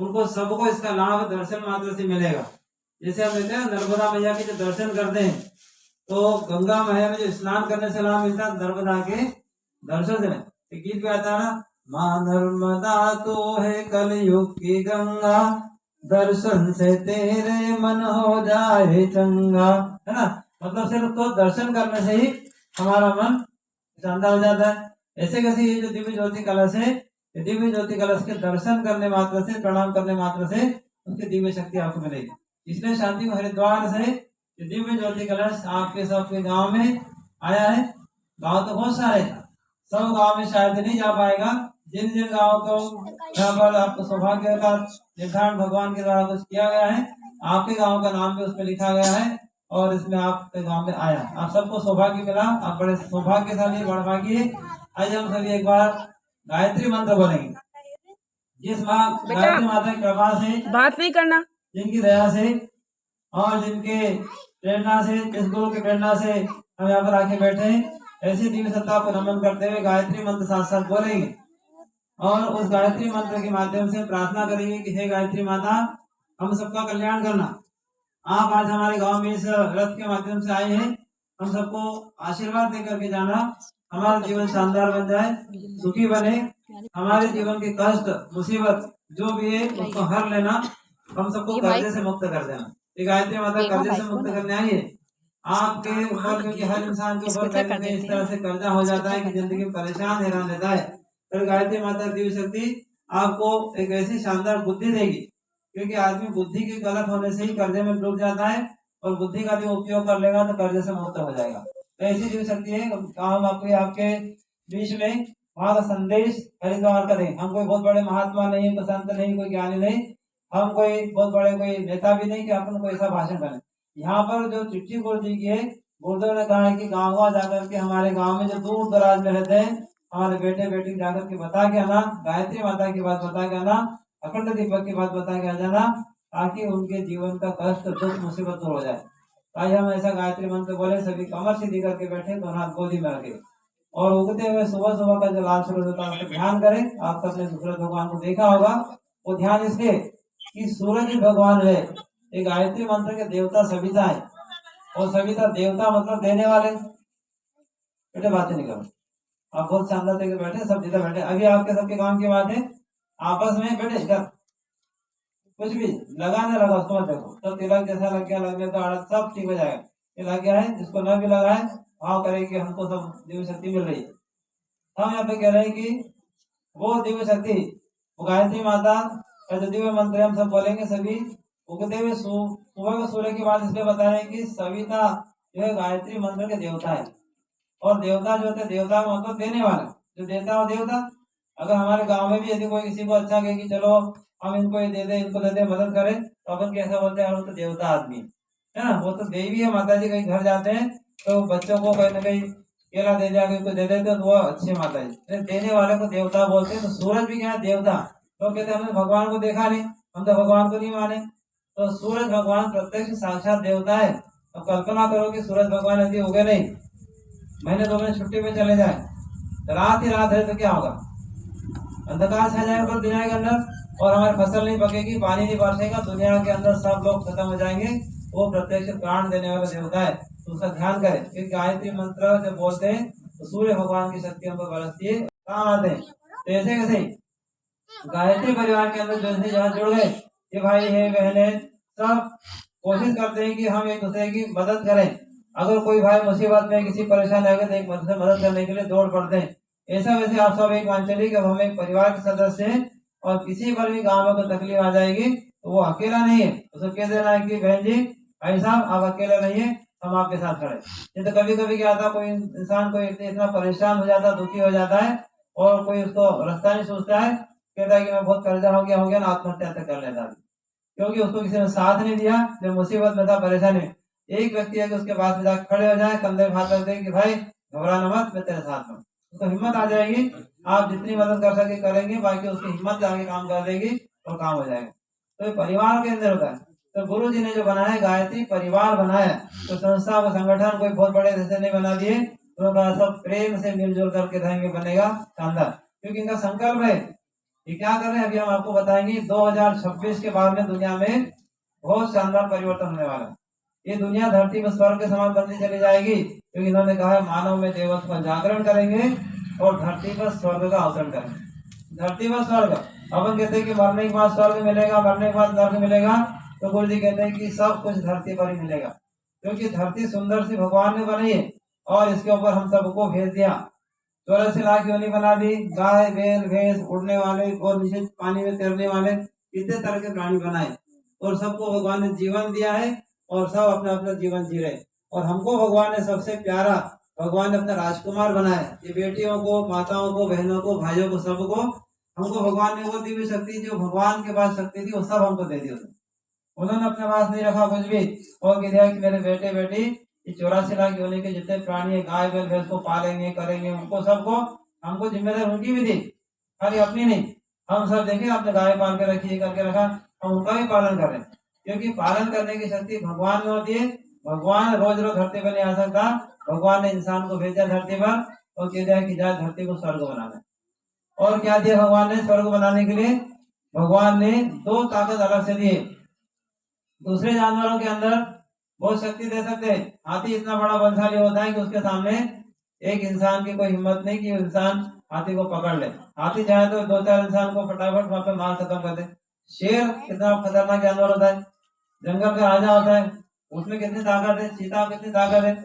उनको सबको इसका लाभ दर्शन मात्र से मिलेगा। जैसे हम देखते हैं नर्मदा मैया के जो दर्शन करते हैं तो गंगा मैया में जो स्नान करने से लाभ मिलता है, नर्मदा के दर्शन से। गीत भी आता है ना, माँ नर्मदा तो है कलयुग की गंगा, दर्शन से तेरे मन हो जाए चंगा, है ना। मतलब सिर्फ तो दर्शन करने से ही हमारा मन शांत हो जाता है। ऐसे कैसे ये जो दिव्य ज्योति कलश है, दिव्य ज्योति कलश के दर्शन करने मात्र से, प्रणाम करने मात्र से उसकी दिव्य शक्ति आपको मिलेगी। इसलिए शांति को हरिद्वार से दिव्य ज्योति कलश आपके सबके गांव में आया है। गांव तो बहुत सारे, सब गांव में शायद नहीं जा पाएगा। जिन जिन गाँव को यहाँ पर आपको सौभाग्य का निर्धारण भगवान के द्वारा कुछ किया गया है, आपके गांव का नाम भी उसमें लिखा गया है और इसमें आपके गांव में आया। आप सबको सौभाग्य मिला, आप बड़े सौभाग्यशाली बड़भागी है। आइए हम सभी एक बार गायत्री मंत्र बोलेंगे। जिस माँ गायत्री माता की कृपा से, बात नहीं करना, जिनकी दया से और जिनके प्रेरणा से, जिस गुरु की प्रेरणा से हम यहाँ पर आके बैठे हैं, ऐसी दिव्य सत्ता को नमन करते हुए गायत्री मंत्र साथ साथ बोलेंगे और उस गायत्री मंत्र के माध्यम से प्रार्थना करेंगे कि हे गायत्री माता, हम सबका कल्याण करना। आप आज हमारे गांव में इस रथ के माध्यम से आए हैं, हम सबको आशीर्वाद देकर के जाना, हमारा जीवन शानदार बन जाए, सुखी बने, हमारे जीवन के कष्ट मुसीबत जो भी है उसको हर लेना, हम सबको कर्जे से मुक्त कर देना। ये गायत्री माता कर्जे से मुक्त करने आई है आपके ऊपर, क्योंकि हर इंसान के ऊपर कहीं ना कहीं इस तरह से कर्जा हो जाता है कि जिंदगी में परेशान हैरान रहता है। तो गायत्री माता दिव्य शक्ति आपको एक ऐसी शानदार बुद्धि देगी, क्योंकि आदमी बुद्धि के गलत होने से ही कर्जे में डूब जाता है और बुद्धि का भी उपयोग कर लेगा तो कर्जे से मुक्त हो जाएगा। तो ऐसी दिव्य शक्ति है। हम आपके बीच में वहाँ का संदेश हरिद्वार का दें। हम कोई बहुत बड़े महात्मा नहीं, कोई संत नहीं, कोई ज्ञानी नहीं, हम कोई बहुत बड़े कोई नेता भी नहीं कि अपन को ऐसा भाषण करें। यहाँ पर जो चिट्ठी गुरु जी की है, गुरुदेव ने कहा है कि गाँव जाकर के हमारे गाँव में जो दूर दराज में रहते हैं हमारे बेटे बेटी जाकर के बता के आना, गायत्री माता की बात बता के आना, अखंड दीपक की बात बता के आ जाना, ताकि उनके जीवन का कष्ट दुख मुसीबत दूर हो जाए। आज हम ऐसा गायत्री मंत्र बोले, सभी कमर सीधी करके बैठे, दोनों हाथ गोदी में रखे और उगते हुए सुबह सुबह का जो लाल सूरज होता है उसको ध्यान करें। आप सबने सूरज भगवान को देखा होगा, वो ध्यान इसलिए कि सूरज भगवान है। ये गायत्री मंत्र के देवता सविता है और सविता देवता मतलब देने वाले। बेटे बातें नहीं करो, आप बहुत शानदार तरीके बैठे, सब जिधर बैठे। अभी आपके सबके काम की बात है, आपस में बैठे इधर कुछ भी लगा ना लगा उसको मत देखो, तो तिलक जैसा लग गया, लग गया तो सब ठीक हो जाएगा। ये लग गया है, जिसको न भी लगा है भाव करे कि हमको सब दिव्य शक्ति मिल रही है। हम यहाँ पे कह रहे हैं कि वो दिव्य शक्ति, वो गायत्री माता का जो दिव्य मंत्र हम सब बोलेंगे सभी उगते हुए सुबह को सूर्य की बात इसलिए बता रहे हैं कि सविता जो है गायत्री मंत्र के देवता है। और देवता जो होते, देवता का मतलब देने वाला, जो देता है वो देवता। अगर हमारे गांव में भी यदि कोई किसी को अच्छा कहे कि चलो हम इनको ये दे दे, इनको दे दे, मदद करें, तो अपन कैसा बोलते हैं, वो तो देवता आदमी है ना, वो तो देवी है। माता जी कहीं घर जाते हैं तो बच्चों को कहीं ना कहीं केला दे दिया, कोई दे देते तो वो अच्छी माता जी, देने वाले को देवता बोलते हैं। तो सूरज भी क्या है, देवता। तो कहते हैं हमने भगवान को देखा नहीं, हम तो भगवान को नहीं माने, तो सूरज भगवान प्रत्यक्ष साक्षात देवता है। तो कल्पना करो कि सूरज भगवान यदि उगे नहीं, महीने 2 महीने छुट्टी में चले जाए, तो रात ही रात है तो क्या होगा, अंधकार छा जाएगा दुनिया के अंदर और हमारी फसल नहीं पकेगी, पानी नहीं बरसेगा, दुनिया के अंदर सब लोग खत्म हो जाएंगे। वो प्रत्यक्ष प्राण देने वाला देवता है, तो उसका ध्यान करें। क्योंकि गायत्री मंत्र जब बोलते हैं तो सूर्य भगवान की शक्ति हम पर बरसती है, काम आते हैं। तो ऐसे कैसे गायत्री परिवार के अंदर जो जहाँ जुड़ गए, ये भाई है बहन है, सब कोशिश करते हैं कि हम एक दूसरे की मदद करें। अगर कोई भाई मुसीबत में किसी परेशान है तो एक दूसरे मदद करने के लिए दौड़ पड़ते हैं। ऐसा वैसे आप सब एक मान चलिए कि हम एक परिवार के सदस्य हैं और किसी पर भी गाँव में कोई तकलीफ आ जाएगी तो वो अकेला नहीं है, उसको कह देना है कि बहन जी भाई साहब आप अकेला नहीं है, हम आपके साथ खड़े। नहीं तो कभी कभी क्या आता, कोई इंसान कोई इतना परेशान हो जाता, दुखी हो जाता है और कोई उसको रास्ता नहीं सोचता है, कहता है कि मैं बहुत कर्जा हो गया ना, आत्महत्या कर लेता है, क्योंकि उसको किसी ने साथ नहीं दिया जब मुसीबत में था, परेशानी। एक व्यक्ति है कि उसके पास में जाकर खड़े हो जाए, कंधे पे हाथ रख दे कि भाई घबराना मत, मैं तेरे साथ हूँ, उसको हिम्मत आ जाएगी। आप जितनी मदद कर सके करेंगे, बाकी उसकी हिम्मत आगे काम कर देगी और काम हो जाएगा। तो ये परिवार के अंदर होता है। तो गुरु जी ने जो बनाया गायत्री परिवार बनाया, तो संस्था व संगठन कोई बहुत बड़े जैसे नहीं बना दिए, तो सब प्रेम से मिलजुल करके रहेंगे, बनेगा शानदार। क्योंकि इनका संकल्प है ये क्या कर रहे हैं अभी हम आपको बताएंगे। 2026 के बाद में दुनिया में बहुत शानदार परिवर्तन होने वाला है। ये दुनिया धरती पर स्वर्ग के समान बनती चली जाएगी, क्योंकि इन्होंने कहा है मानव में देवत्व का जागरण करेंगे और धरती पर स्वर्ग का अवतरण करेंगे। धरती पर स्वर्ग, अपन कहते हैं कि मरने के बाद स्वर्ग मिलेगा, मरने के बाद नर्क मिलेगा, तो गुरु जी कहते हैं कि सब कुछ धरती पर ही मिलेगा, क्योंकि धरती सुंदर सी भगवान ने बनाई है और इसके ऊपर हम सबको भेज दिया। 84 लाख योनि बना दी, गाय बैल भैंस, उड़ने वाले और नीचे पानी में तैरने वाले, इतने तरह के प्राणी बनाए और सबको भगवान ने जीवन दिया है और सब अपना अपना जीवन जी रहे। और हमको भगवान ने सबसे प्यारा, भगवान ने अपना राजकुमार बनाया। ये बेटियों को, माताओं को, बहनों को, भाइयों को, सबको हमको भगवान ने वो दिव्य शक्ति जो भगवान के पास शक्ति थी वो सब हमको दे दी। उन्होंने अपने पास नहीं रखा कुछ भी और कह दिया कि मेरे बेटे बेटी ये 84 लाख योनि के जितने प्राणी है, गाय बैल भैंस को पालेंगे करेंगे, उनको सबको हमको जिम्मेदारी उनकी भी दी, खाली अपनी नहीं। हम सब देखे आपने गाय पाल के रखी, करके रखा, हम उनका भी पालन करें, क्योंकि पालन करने की शक्ति भगवान में होती है। भगवान रोज रोज धरती पर नहीं आ सकता, भगवान ने इंसान को भेजा धरती पर और कह दिया कि जा धरती को स्वर्ग बनाना। और क्या दिया भगवान ने स्वर्ग बनाने के लिए? भगवान ने 2 ताकत अलग से दिए। दूसरे जानवरों के अंदर बहुत शक्ति दे सकते हैं। हाथी इतना बड़ा बलशाली होता है कि उसके सामने एक इंसान की कोई हिम्मत नहीं कि इंसान हाथी को पकड़ ले। हाथी चाहे तो 2-4 इंसान को फटाफट वहां पे मार खत्म कर दे। शेर कितना खतरनाक जानवर होता है, जंगल का राजा होता है, उसमें कितनी ताकत है, चीता कितनी ताकत है।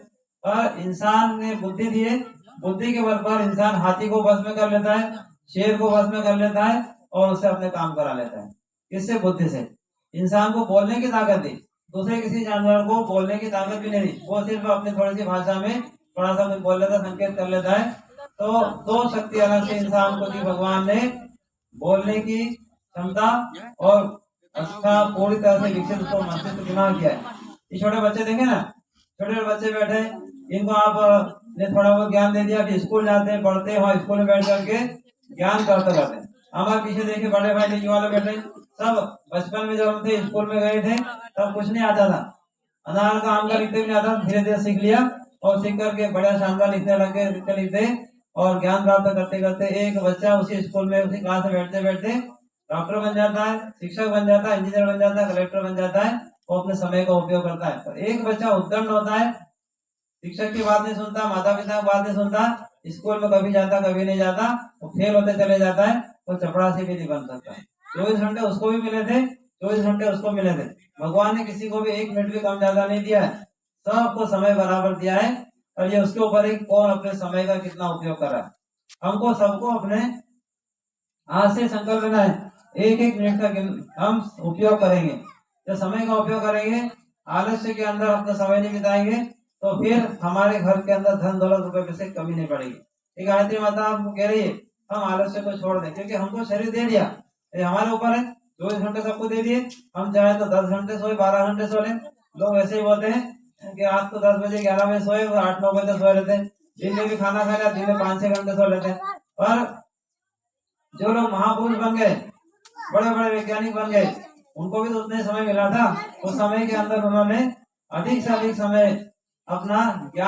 और इंसान ने बुद्धि दी है, बुद्धि के बल पर इंसान हाथी को बस में कर लेता है, शेर को बस में कर लेता है और उससे अपने काम करा लेता है। किससे? बुद्धि से। इंसान को बोलने की ताकत दी, दूसरे किसी जानवर को बोलने की ताकत भी नहीं दी, वो सिर्फ अपनी थोड़ी सी भाषा में थोड़ा सा कुछ बोल लेता, संकेत कर लेता है। तो 2 शक्ति अलग से इंसान को दी भगवान ने, बोलने की क्षमता और अच्छा पूरी तरह से विकसित उसको मस्तिष्क दिमाग किया है। ये छोटे बच्चे देखे ना, छोटे बच्चे बैठे, इनको आप ने थोड़ा बहुत ज्ञान दे दिया, फिर स्कूल जाते हैं, पढ़ते हैं, वहाँ स्कूल में बैठ करके ज्ञान करते रहते हैं। हमारे पीछे देखे बड़े भाई देखिए वाले बैठे, सब बचपन में जब हम थे स्कूल में गए थे तब कुछ नहीं आता था, अनार का आम का लिखते भी नहीं आता, धीरे धीरे सीख लिया और सीख करके बड़ा शानदार लिखने लग गए, लिखते लिखते और ज्ञान प्राप्त करते करते एक बच्चा उसी स्कूल में उसी क्लास में बैठते बैठते डॉक्टर बन जाता है, शिक्षक बन जाता है, इंजीनियर बन जाता है, कलेक्टर बन जाता है। वो अपने समय का उपयोग करता है। तो एक बच्चा उद्दंड होता है, शिक्षक की बात नहीं सुनता, माता पिता की बात नहीं सुनता, स्कूल में कभी जाता कभी नहीं जाता, वो फेल होते चले जाता है, वो चपरासी भी नहीं बन सकता। 24 घंटे उसको भी मिले थे, 24 घंटे उसको मिले थे। भगवान ने किसी को भी 1 मिनट भी कम ज्यादा नहीं दिया है, सबको समय बराबर दिया है। और ये उसके ऊपर एक कौन अपने समय का कितना उपयोग कर रहा है। हमको सबको अपने आज से संकल्प लेना है, 1-1 मिनट का हम उपयोग करेंगे। जब समय का उपयोग करेंगे, आलस्य के अंदर अपना समय नहीं बिताएंगे, तो फिर हमारे घर के अंदर धन दौलत रुपए से कमी नहीं पड़ेगी। एक गायत्री माता आपको कह रही है हम आलस्य को छोड़ दें, क्योंकि हमको शरीर दे दिया, ये हमारे ऊपर है। 24 घंटे सबको दे दिए, हम चाहे तो 10 घंटे सोए, 12 घंटे सो लें। लोग ऐसे ही बोलते हैं कि रात को 10 बजे 11 बजे सोए, 8-9 बजे तक सो लेते हैं। दिन में भी खाना खा लिया, दिन में 5-6 घंटे सो लेते हैं। पर जो लोग महापुरुष बन गए, बड़े बड़े वैज्ञानिक बन गए, उनको भी तो उतने समय मिला था। उस समय के अंदर उन्होंने अधिक से अधिक समय अपना ज्ञान